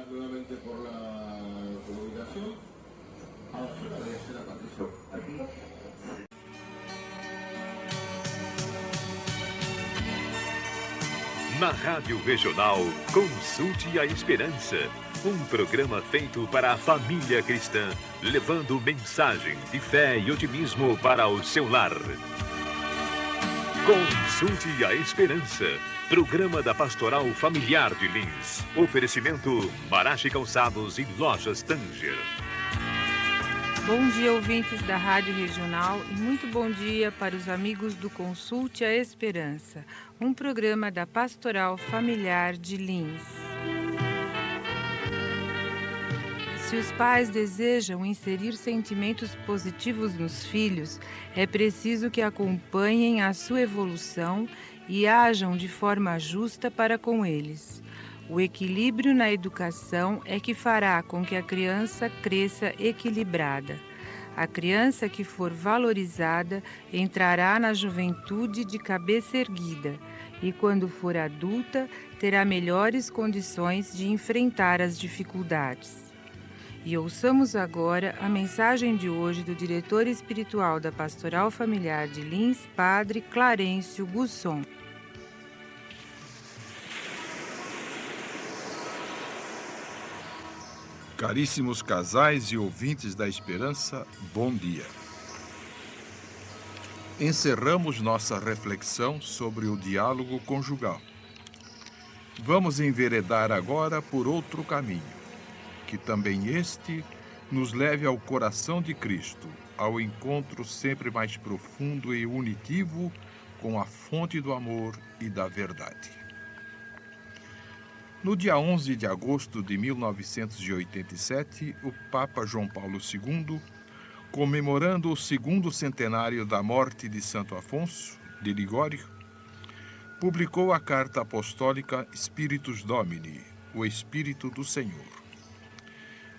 Nuevamente por la comunicación. Ahora debe ser a Patricia. Aquí. Na Rádio Regional, Consulte a Esperança. Um programa feito para a família cristã, levando mensagem de fé e otimismo para o seu lar. Consulte a Esperança. Programa da Pastoral Familiar de Lins. Oferecimento Marache Calçados e Lojas Tanger. Bom dia, ouvintes da Rádio Regional, e muito bom dia para os amigos do Consulte a Esperança, um programa da Pastoral Familiar de Lins. Se os pais desejam inserir sentimentos positivos nos filhos, é preciso que acompanhem a sua evolução e ajam de forma justa para com eles. O equilíbrio na educação é que fará com que a criança cresça equilibrada. A criança que for valorizada entrará na juventude de cabeça erguida e, quando for adulta, terá melhores condições de enfrentar as dificuldades. E ouçamos agora a mensagem de hoje do diretor espiritual da Pastoral Familiar de Lins, Padre Clarencio Gusson. Caríssimos casais e ouvintes da Esperança, bom dia. Encerramos nossa reflexão sobre o diálogo conjugal. Vamos enveredar agora por outro caminho, que também este nos leve ao coração de Cristo, ao encontro sempre mais profundo e unitivo com a fonte do amor e da verdade. No dia 11 de agosto de 1987, o Papa João Paulo II, comemorando o segundo centenário da morte de Santo Afonso, de Ligório, publicou a carta apostólica Spiritus Domini, o Espírito do Senhor.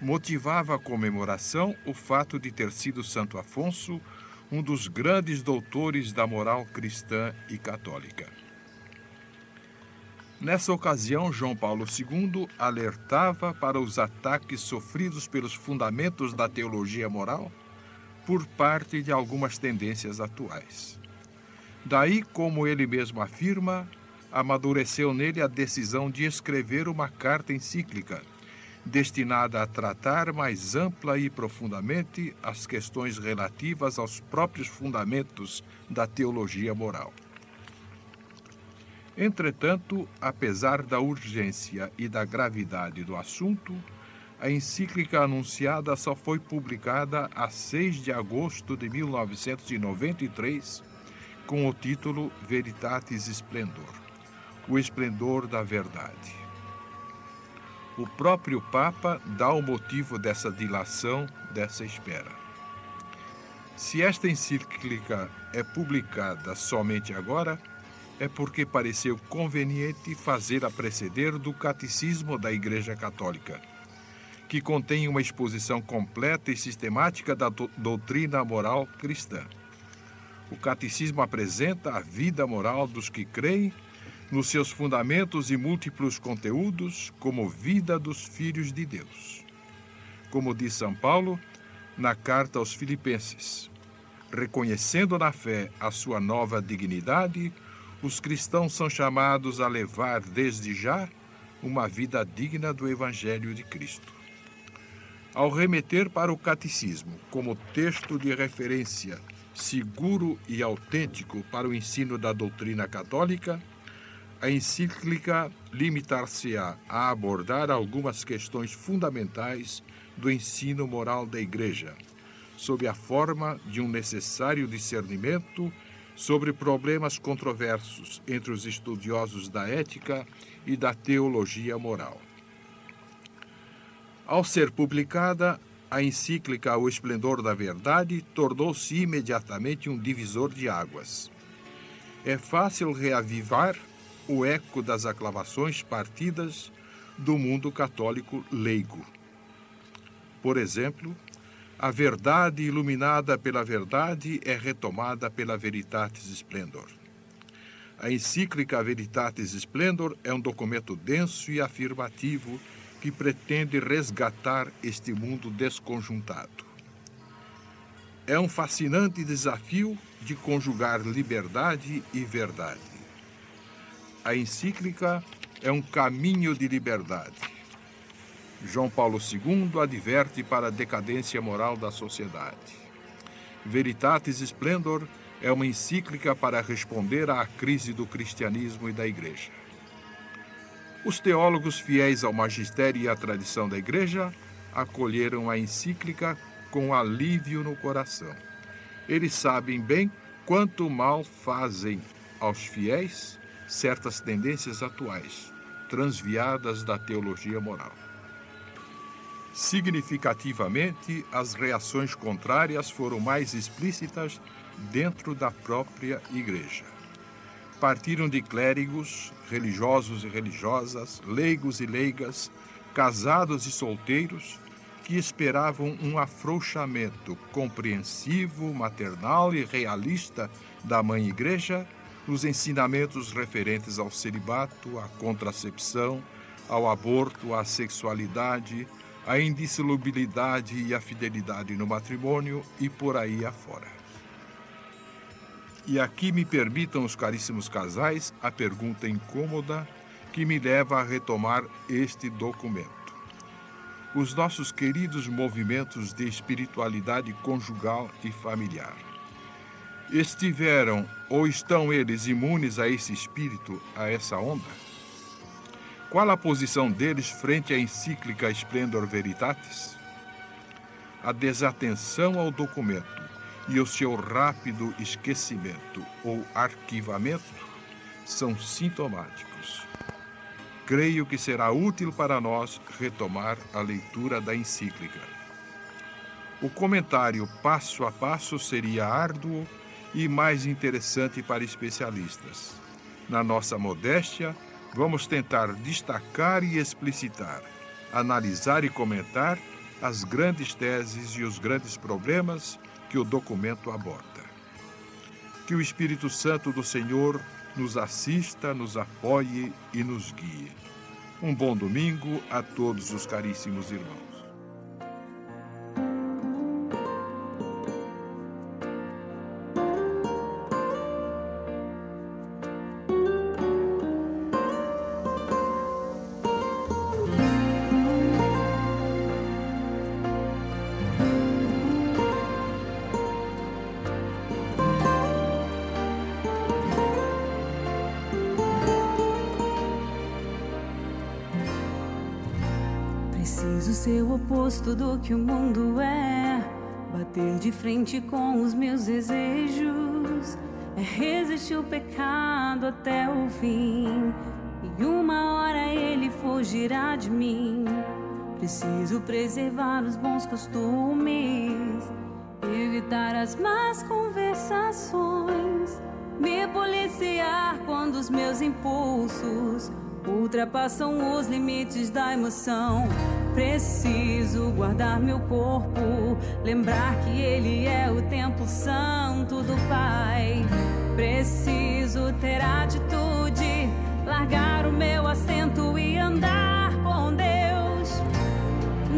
Motivava a comemoração o fato de ter sido Santo Afonso um dos grandes doutores da moral cristã e católica. Nessa ocasião, João Paulo II alertava para os ataques sofridos pelos fundamentos da teologia moral por parte de algumas tendências atuais. Daí, como ele mesmo afirma, amadureceu nele a decisão de escrever uma carta encíclica, destinada a tratar mais ampla e profundamente as questões relativas aos próprios fundamentos da teologia moral. Entretanto, apesar da urgência e da gravidade do assunto, a encíclica anunciada só foi publicada a 6 de agosto de 1993, com o título Veritatis Splendor, o esplendor da verdade. O próprio Papa dá o motivo dessa dilação, dessa espera. Se esta encíclica é publicada somente agora, é porque pareceu conveniente fazê-la preceder do Catecismo da Igreja Católica, que contém uma exposição completa e sistemática da doutrina moral cristã. O Catecismo apresenta a vida moral dos que creem, nos seus fundamentos e múltiplos conteúdos, como vida dos filhos de Deus. Como diz São Paulo na carta aos Filipenses, reconhecendo na fé a sua nova dignidade, os cristãos são chamados a levar desde já uma vida digna do Evangelho de Cristo. Ao remeter para o Catecismo como texto de referência seguro e autêntico para o ensino da doutrina católica, a encíclica limitar-se-á a abordar algumas questões fundamentais do ensino moral da Igreja, sob a forma de um necessário discernimento sobre problemas controversos entre os estudiosos da ética e da teologia moral. Ao ser publicada, a encíclica O Esplendor da Verdade tornou-se imediatamente um divisor de águas. É fácil reavivar o eco das aclamações partidas do mundo católico leigo. Por exemplo, A verdade iluminada pela verdade é retomada pela Veritatis Splendor. A encíclica Veritatis Splendor é um documento denso e afirmativo que pretende resgatar este mundo desconjuntado. É um fascinante desafio de conjugar liberdade e verdade. A encíclica é um caminho de liberdade. João Paulo II adverte para a decadência moral da sociedade. Veritatis Splendor é uma encíclica para responder à crise do cristianismo e da Igreja. Os teólogos fiéis ao magistério e à tradição da Igreja acolheram a encíclica com alívio no coração. Eles sabem bem quanto mal fazem aos fiéis certas tendências atuais, transviadas da teologia moral. Significativamente, as reações contrárias foram mais explícitas dentro da própria Igreja. Partiram de clérigos, religiosos e religiosas, leigos e leigas, casados e solteiros, que esperavam um afrouxamento compreensivo, maternal e realista da Mãe Igreja nos ensinamentos referentes ao celibato, à contracepção, ao aborto, à sexualidade, à indissolubilidade e à fidelidade no matrimônio e por aí afora. E aqui me permitam os caríssimos casais a pergunta incômoda que me leva a retomar este documento. Os nossos queridos movimentos de espiritualidade conjugal e familiar estiveram ou estão eles imunes a esse espírito, a essa onda? Qual a posição deles frente à encíclica Splendor Veritatis? A desatenção ao documento e o seu rápido esquecimento ou arquivamento são sintomáticos. Creio que será útil para nós retomar a leitura da encíclica. O comentário passo a passo seria árduo e mais interessante para especialistas. Na nossa modéstia, vamos tentar destacar e explicitar, analisar e comentar as grandes teses e os grandes problemas que o documento aborda. Que o Espírito Santo do Senhor nos assista, nos apoie e nos guie. Um bom domingo a todos os caríssimos irmãos. Preciso ser o oposto do que o mundo é, bater de frente com os meus desejos, é resistir o pecado até o fim, e uma hora ele fugirá de mim. Preciso preservar os bons costumes, evitar as más conversações, me policiar quando os meus impulsos ultrapassam os limites da emoção. Preciso guardar meu corpo, lembrar que ele é o templo santo do Pai. Preciso ter atitude, largar o meu assento e andar com Deus.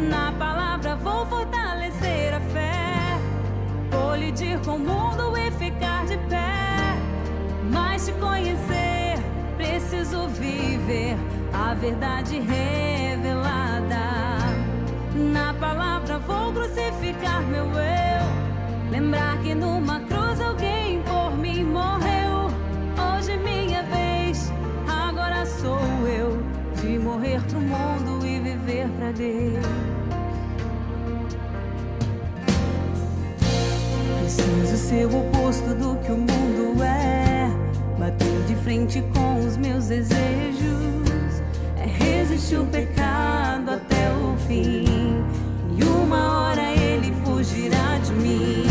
Na palavra vou fortalecer a fé, colidir com o mundo e ficar de pé. Mas te conhecer, preciso viver a verdade revelada. Na palavra vou crucificar meu eu, lembrar que numa cruz alguém por mim morreu. Hoje é minha vez, agora sou eu, de morrer pro mundo e viver pra Deus. Preciso ser o oposto do que o mundo é, bater de frente com os meus desejos, é resistir o pecado até o fim, e uma hora ele fugirá de mim.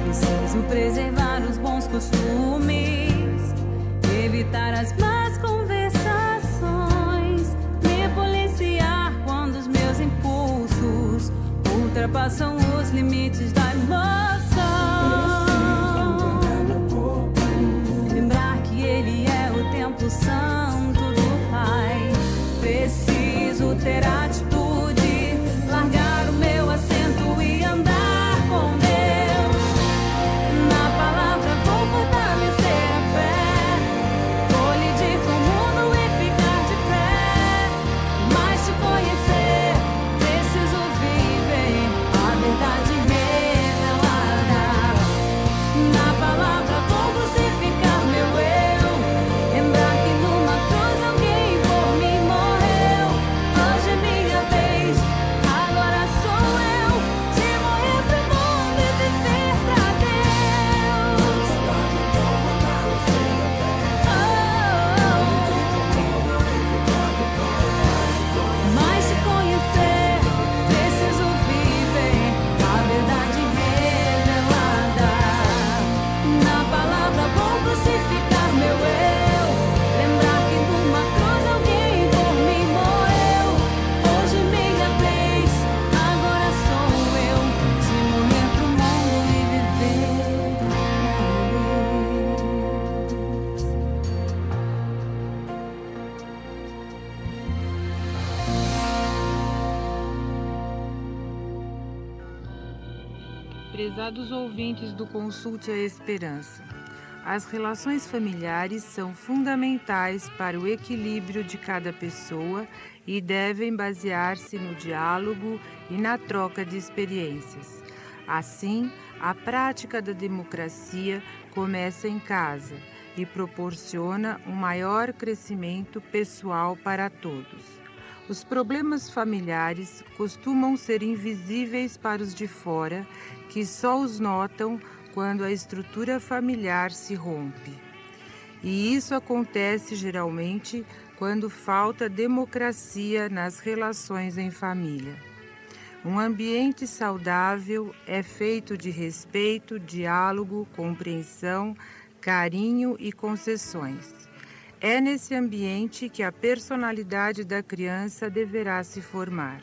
Preciso preservar os bons costumes, evitar as más conversações, me policiar quando os meus impulsos ultrapassam os os limites da emoção. Lembrar que Ele é o templo santo do Pai. Preciso ter atitude, largar o meu assento e andar com Deus. Na palavra vou fortalecer a fé, colidir com o mundo e ficar de pé. Mas te conhecer, preciso viver a verdade revelada. Na palavra vou crucificar meu eu, lembrar que numa cruz alguém por mim morreu. Hoje é minha vez, agora sou eu, de morrer pro mundo e viver pra Deus. Mas te conhecer, preciso viver a verdade revelada. Na palavra vou crucificar meu eu, lembrar que numa cruz alguém por mim morreu. Hoje é minha vez, agora sou eu, de morrer pro mundo e viver pra Prezados ouvintes do Consulte a Esperança, as relações familiares são fundamentais para o equilíbrio de cada pessoa e devem basear-se no diálogo e na troca de experiências. Assim, a prática da democracia começa em casa e proporciona um maior crescimento pessoal para todos. Os problemas familiares costumam ser invisíveis para os de fora, que só os notam quando a estrutura familiar se rompe. E isso acontece geralmente quando falta democracia nas relações em família. Um ambiente saudável é feito de respeito, diálogo, compreensão, carinho e concessões. É nesse ambiente que a personalidade da criança deverá se formar.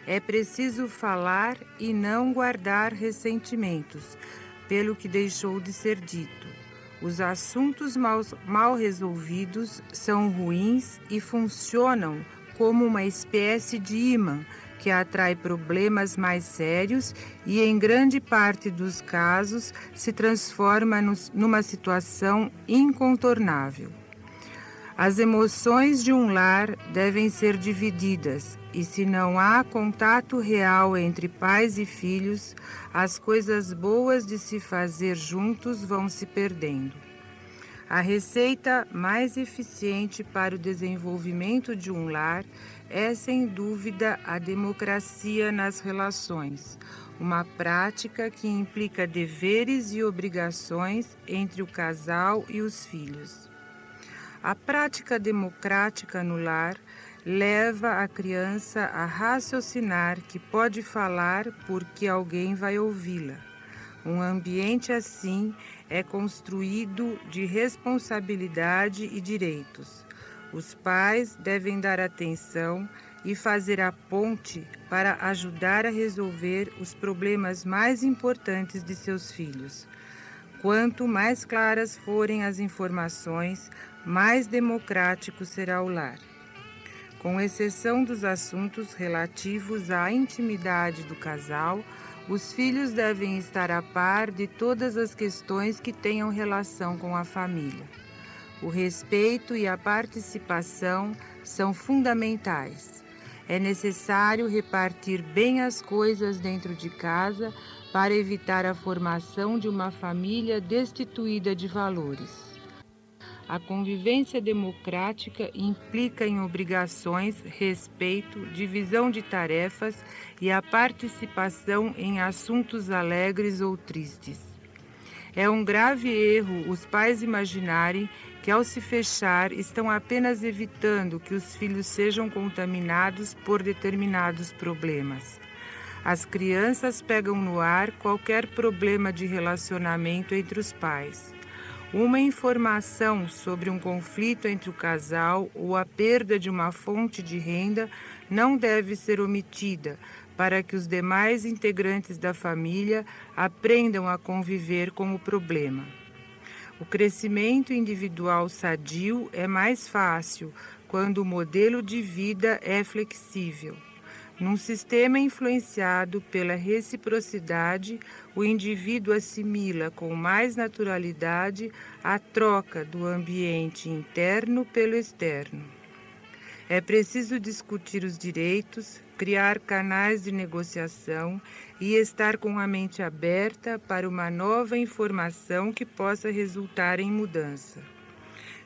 É preciso falar e não guardar ressentimentos pelo que deixou de ser dito. Os assuntos mal resolvidos são ruins e funcionam como uma espécie de ímã que atrai problemas mais sérios e, em grande parte dos casos, se transforma numa situação incontornável. As emoções de um lar devem ser divididas e, se não há contato real entre pais e filhos, as coisas boas de se fazer juntos vão se perdendo. A receita mais eficiente para o desenvolvimento de um lar é, sem dúvida, a democracia nas relações, uma prática que implica deveres e obrigações entre o casal e os filhos. A prática democrática no lar leva a criança a raciocinar que pode falar porque alguém vai ouvi-la. Um ambiente assim é construído de responsabilidade e direitos. Os pais devem dar atenção e fazer a ponte para ajudar a resolver os problemas mais importantes de seus filhos. Quanto mais claras forem as informações, mais democrático será o lar. Com exceção dos assuntos relativos à intimidade do casal, os filhos devem estar a par de todas as questões que tenham relação com a família. O respeito e a participação são fundamentais. É necessário repartir bem as coisas dentro de casa para evitar a formação de uma família destituída de valores. A convivência democrática implica em obrigações, respeito, divisão de tarefas e a participação em assuntos alegres ou tristes. É um grave erro os pais imaginarem que, ao se fechar, estão apenas evitando que os filhos sejam contaminados por determinados problemas. As crianças pegam no ar qualquer problema de relacionamento entre os pais. Uma informação sobre um conflito entre o casal ou a perda de uma fonte de renda não deve ser omitida, para que os demais integrantes da família aprendam a conviver com o problema. O crescimento individual sadio é mais fácil quando o modelo de vida é flexível. Num sistema influenciado pela reciprocidade, o indivíduo assimila com mais naturalidade a troca do ambiente interno pelo externo. É preciso discutir os direitos, criar canais de negociação e estar com a mente aberta para uma nova informação que possa resultar em mudança.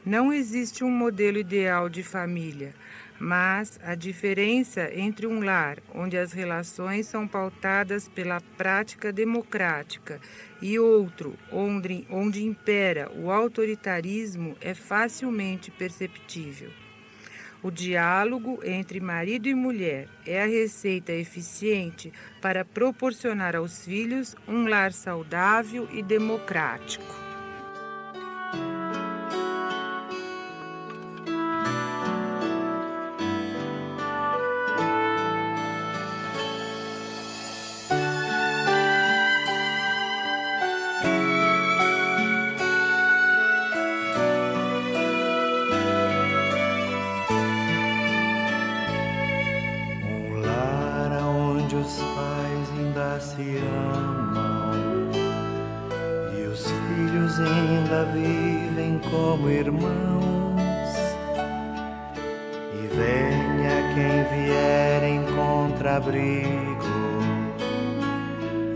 Não existe um modelo ideal de família, mas a diferença entre um lar onde as relações são pautadas pela prática democrática e outro onde impera o autoritarismo é facilmente perceptível. O diálogo entre marido e mulher é a receita eficiente para proporcionar aos filhos um lar saudável e democrático. Os pais ainda se amam e os filhos ainda vivem como irmãos. E venha quem vier em contrabrigo,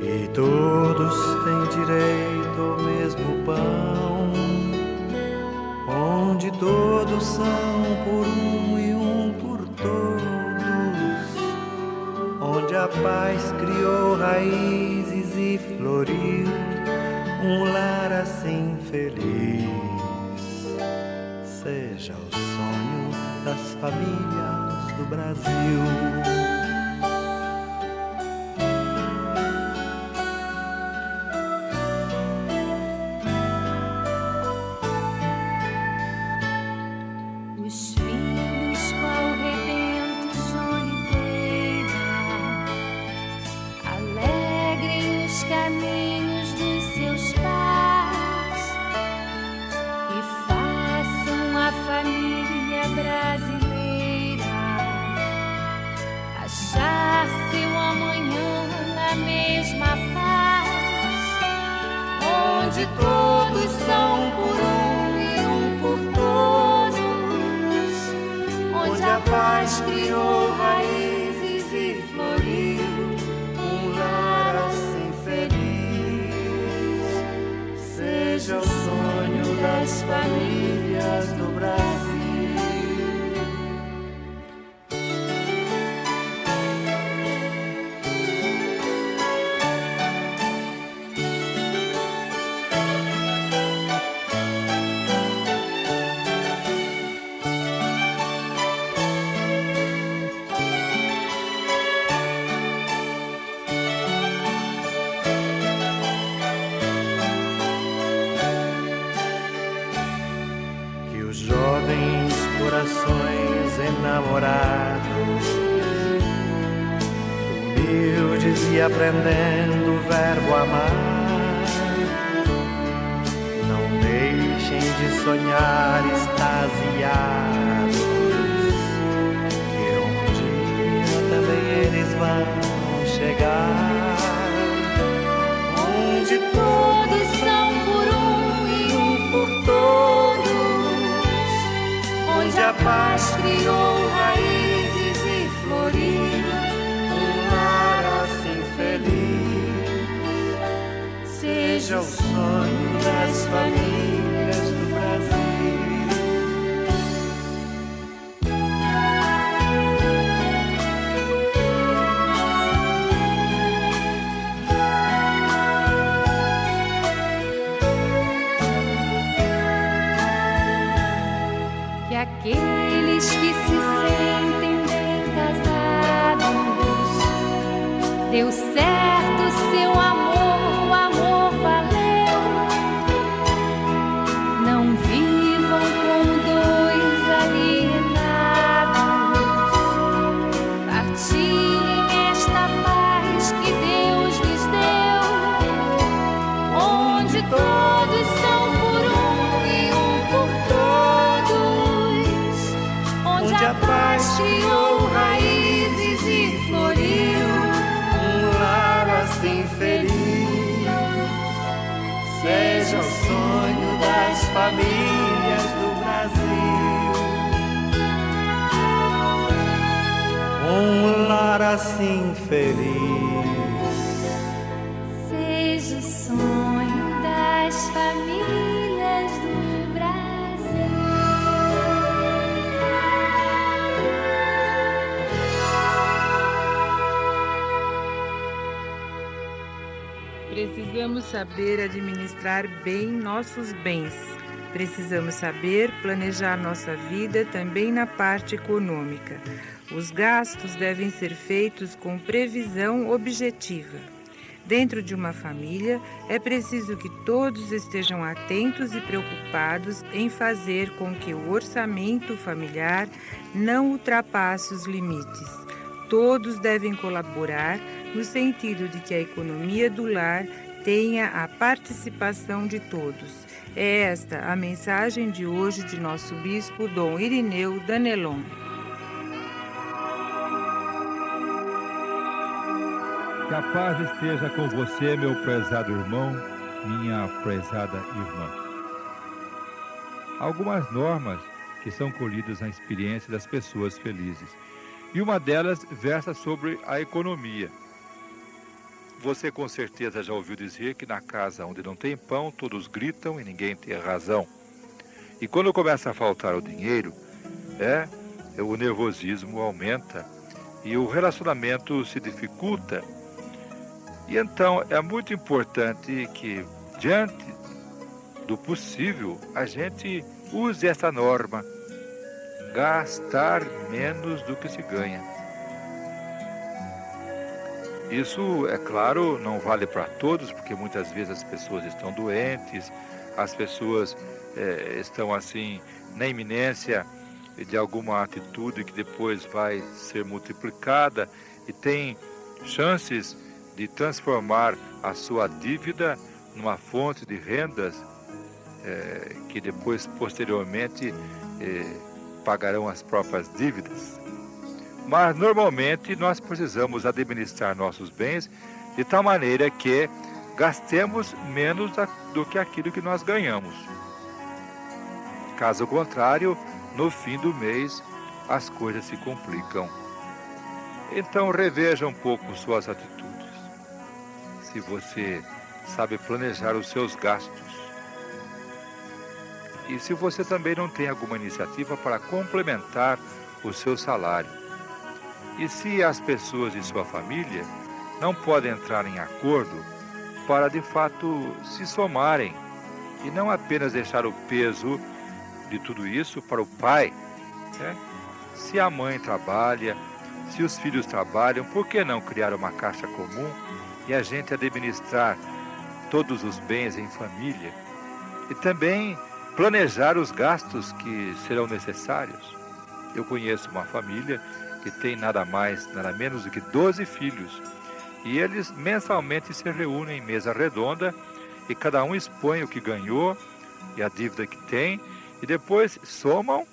e todos têm direito ao mesmo pão, onde todos são por um e um por todos, onde a paz criou raízes e floriu um lar assim feliz. Seja o sonho das famílias do Brasil. Onde todos são por um e um por todos, onde a paz criou raízes e floriu um lar assim feliz. Seja o sonho das famílias do Brasil. Jovens corações enamorados, humildes e aprendendo o verbo amar, não deixem de sonhar extasiados, que um dia também eles vão chegar, onde todos são por um e um por todos, onde a paz criou raízes e floriu um lar assim feliz. Seja o sonho das famílias do Brasil. Que aqueles que se sentem bem casados, deu certo seu amor, o amor valeu. Não vivam como dois alienados, partilhem esta paz. famílias do Brasil. Um lar assim feliz seja o sonho das famílias do Brasil. Precisamos saber administrar bem nossos bens. Precisamos saber planejar nossa vida também na parte econômica. Os gastos devem ser feitos com previsão objetiva. Dentro de uma família, é preciso que todos estejam atentos e preocupados em fazer com que o orçamento familiar não ultrapasse os limites. Todos devem colaborar no sentido de que a economia do lar tenha a participação de todos. É esta a mensagem de hoje de nosso bispo Dom Irineu Danelon. Que a paz esteja com você, meu prezado irmão, minha prezada irmã. Algumas normas que são colhidas na experiência das pessoas felizes. E uma delas versa sobre a economia. Você com certeza já ouviu dizer que na casa onde não tem pão, todos gritam e ninguém tem razão. E quando começa a faltar o dinheiro, o nervosismo aumenta e o relacionamento se dificulta. E então é muito importante que, diante do possível, a gente use essa norma: gastar menos do que se ganha. Isso, é claro, não vale para todos, porque muitas vezes as pessoas estão doentes, as pessoas estão assim na iminência de alguma atitude que depois vai ser multiplicada e tem chances de transformar a sua dívida numa fonte de rendas que depois, posteriormente, pagarão as próprias dívidas. Mas, normalmente, nós precisamos administrar nossos bens de tal maneira que gastemos menos do que aquilo que nós ganhamos. Caso contrário, no fim do mês, as coisas se complicam. Então, reveja um pouco suas atitudes. Se você sabe planejar os seus gastos. E se você também não tem alguma iniciativa para complementar o seu salário. E se as pessoas de sua família não podem entrar em acordo para, de fato, se somarem e não apenas deixar o peso de tudo isso para o pai. Se a mãe trabalha, se os filhos trabalham, por que não criar uma caixa comum e a gente administrar todos os bens em família? E também planejar os gastos que serão necessários. Eu conheço uma família que tem nada mais, nada menos do que 12 filhos. E eles mensalmente se reúnem em mesa redonda e cada um expõe o que ganhou e a dívida que tem e depois somam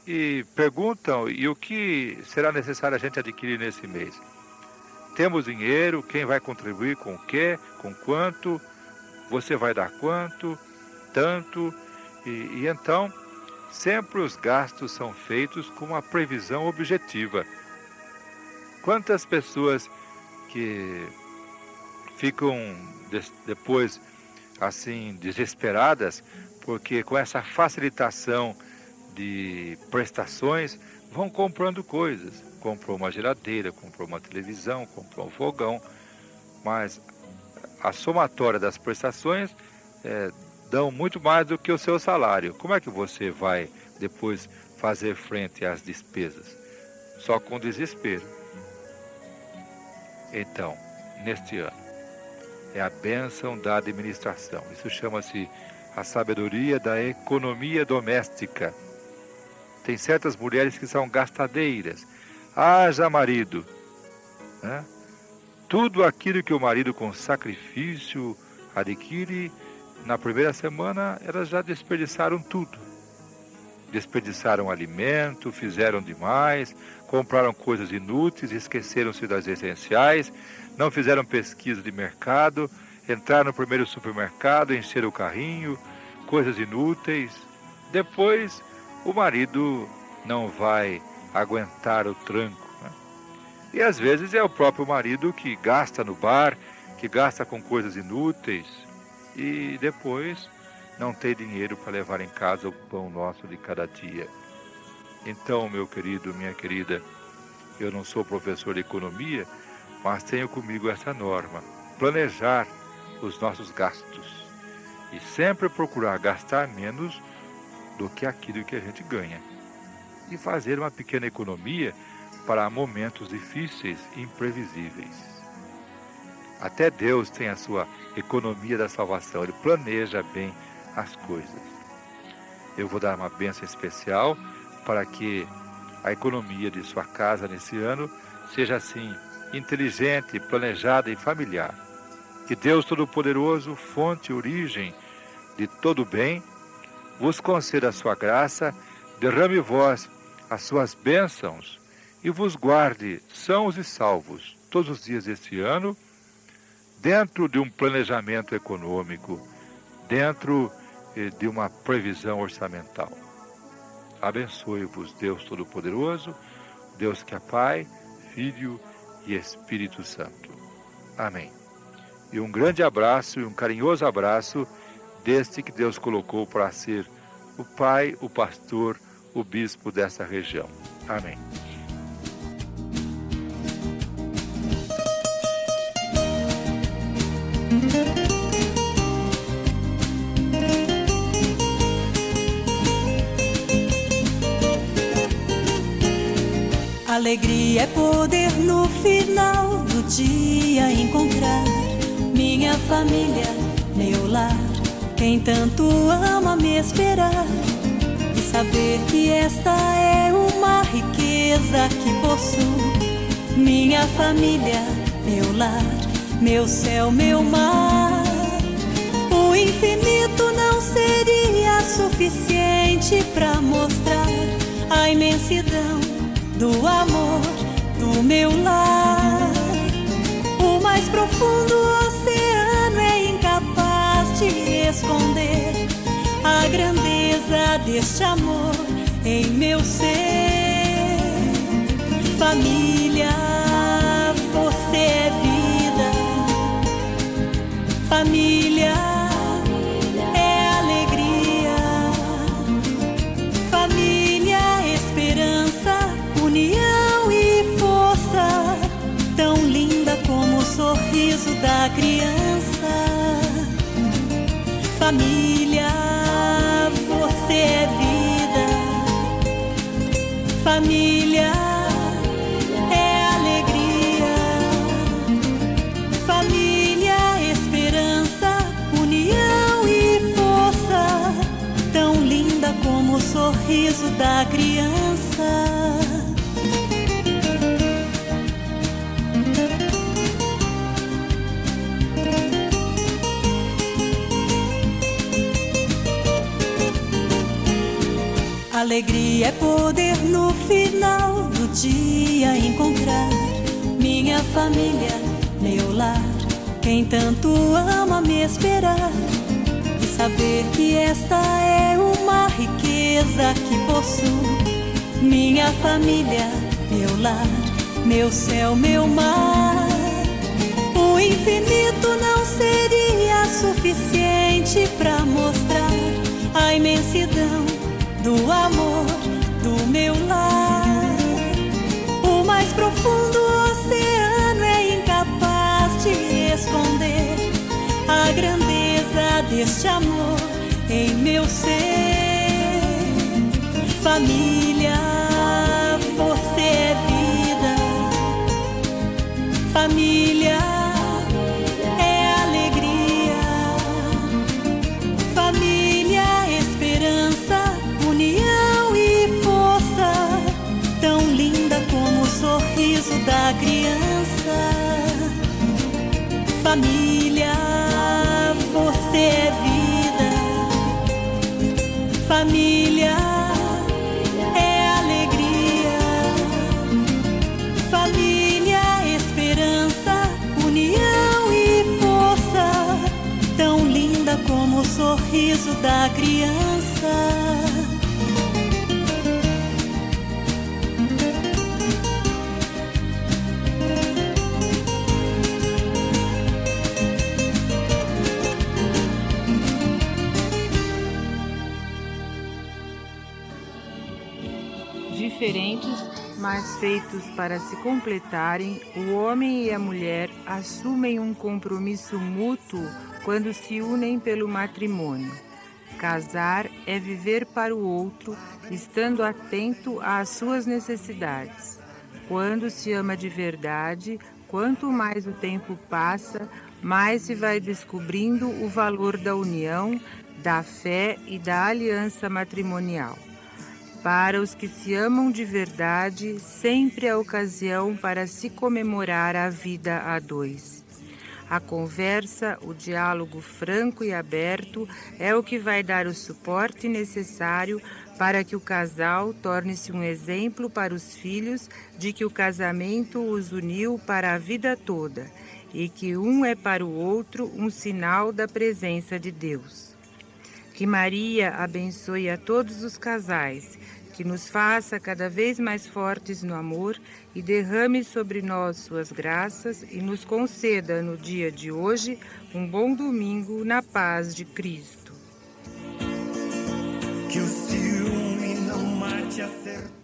e perguntam: e o que será necessário a gente adquirir nesse mês? Temos dinheiro, quem vai contribuir com o quê, com quanto, você vai dar quanto, tanto, e então sempre os gastos são feitos com uma previsão objetiva. Quantas pessoas que ficam depois assim desesperadas porque com essa facilitação de prestações vão comprando coisas. Comprou uma geladeira, comprou uma televisão, comprou um fogão, mas a somatória das prestações dão muito mais do que o seu salário. Como é que você vai depois fazer frente às despesas? Só com desespero. Então, neste ano, é a bênção da administração. Isso chama-se a sabedoria da economia doméstica. Tem certas mulheres que são gastadeiras. Haja marido, né? Tudo aquilo que o marido com sacrifício adquire, na primeira semana elas já desperdiçaram tudo. Desperdiçaram alimento, fizeram demais, compraram coisas inúteis, esqueceram-se das essenciais, não fizeram pesquisa de mercado, entraram no primeiro supermercado, encheram o carrinho, coisas inúteis, depois o marido não vai aguentar o tranco, né? E às vezes é o próprio marido que gasta no bar, que gasta com coisas inúteis e depois não tem dinheiro para levar em casa o pão nosso de cada dia. Então, meu querido, minha querida, eu não sou professor de economia, mas tenho comigo essa norma: planejar os nossos gastos e sempre procurar gastar menos do que aquilo que a gente ganha e fazer uma pequena economia para momentos difíceis e imprevisíveis. Até Deus tem a sua economia da salvação, Ele planeja bem as coisas. Eu vou dar uma bênção especial para que a economia de sua casa nesse ano seja assim, inteligente, planejada e familiar. Que Deus Todo-Poderoso, fonte e origem de todo bem, vos conceda a sua graça, derrame em vós as suas bênçãos e vos guarde sãos e salvos todos os dias deste ano, dentro de um planejamento econômico, dentro de uma previsão orçamental. Abençoe-vos, Deus Todo-Poderoso, Deus que é Pai, Filho e Espírito Santo. Amém. E um grande abraço e um carinhoso abraço deste que Deus colocou para ser o Pai, o pastor, o bispo dessa região. Amém. Alegria é poder no final do dia encontrar minha família, meu lar, quem tanto ama me esperar e saber que esta é uma riqueza que possuo. Minha família, meu lar, meu céu, meu mar. O infinito não seria suficiente para mostrar a imensidão do amor do meu lar. O mais profundo oceano é incapaz de esconder a grandeza deste amor em meu ser. Família, você é vida. Família é alegria. Família, esperança, união e força, tão linda como o sorriso da criança. Família, você é vida. Família é alegria. Família, esperança, união e força, tão linda como o sorriso da criança. Alegria é poder no final do dia encontrar minha família, meu lar, quem tanto ama me esperar e saber que esta é uma riqueza que possuo. Minha família, meu lar, meu céu, meu mar. O infinito não seria suficiente para mostrar a imensidão do amor do meu lar. O mais profundo oceano é incapaz de esconder a grandeza deste amor em meu ser. Família, você é vida. Família é alegria. Família, esperança, união e força, tão linda como o sorriso da criança. Família, você é vida. Família é alegria. Família, esperança, união e força, tão linda como o sorriso sorriso da criança. Diferentes, mas feitos para se completarem, o homem e a mulher assumem um compromisso mútuo quando se unem pelo matrimônio. Casar é viver para o outro, estando atento às suas necessidades. Quando se ama de verdade, quanto mais o tempo passa, mais se vai descobrindo o valor da união, da fé e da aliança matrimonial. Para os que se amam de verdade, sempre há ocasião para se comemorar a vida a dois. A conversa, o diálogo franco e aberto é o que vai dar o suporte necessário para que o casal torne-se um exemplo para os filhos de que o casamento os uniu para a vida toda e que um é para o outro um sinal da presença de Deus. Que Maria abençoe a todos os casais, que nos faça cada vez mais fortes no amor e derrame sobre nós suas graças e nos conceda no dia de hoje um bom domingo na paz de Cristo. Que o ciúme não mate a certeza.